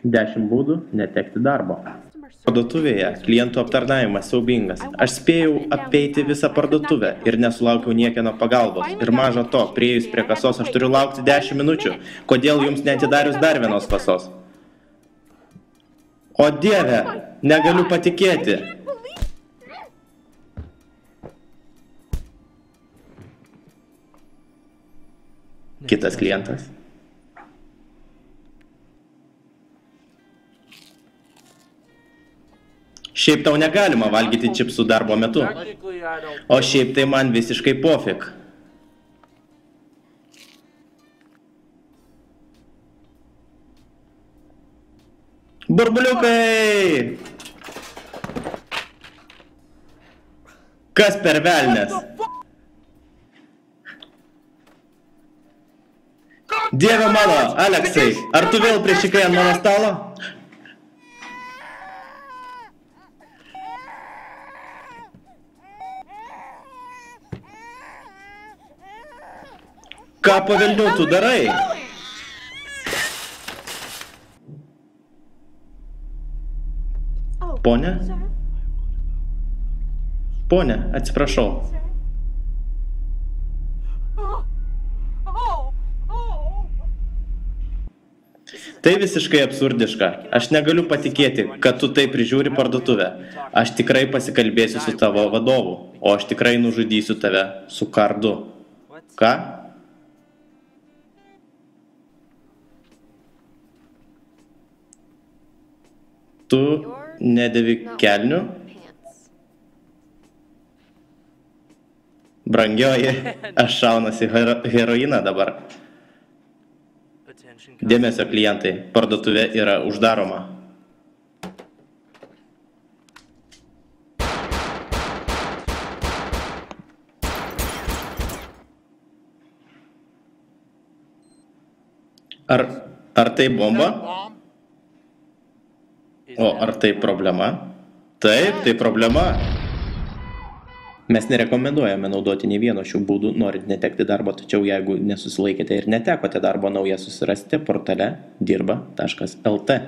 10 būdų netekti darbo. Parduotuvėje klientų aptarnavimas siaubingas. Aš spėjau apeiti visą parduotuvę ir nesulaukiau niekieno pagalbos. Ir maža to, priėjus prie kasos aš turiu laukti 10 minučių. Kodėl jums neatidarius dar vienos kasos? O Dieve, negaliu patikėti. Kitas klientas. Šiaip tau negalima valgyti čipsų darbo metu. O šiaip tai man visiškai pofik. Burbuliukai! Kas per velnes? Dieve mano, Aleksai, ar tu vėl priešikai ant mano stalo? Ką pavelnių tu darai? Pone? Pone, atsiprašau. Tai visiškai absurdiška. Aš negaliu patikėti, kad tu taip prižiūri parduotuvę. Aš tikrai pasikalbėsiu su tavo vadovu, o aš tikrai nužudysiu tave su kardu. Ką? Tu nedėvi kelnių? Brangioji, aš šaunasi heroiną dabar. Dėmesio klientai, parduotuvė yra uždaroma. Ar tai bomba? O ar tai problema? Taip, tai problema. Mes nerekomenduojame naudoti nei vieno šių būdų, norint netekti darbo, tačiau jeigu nesusilaikėte ir netekote darbo, naują susirasite portale dirba.lt.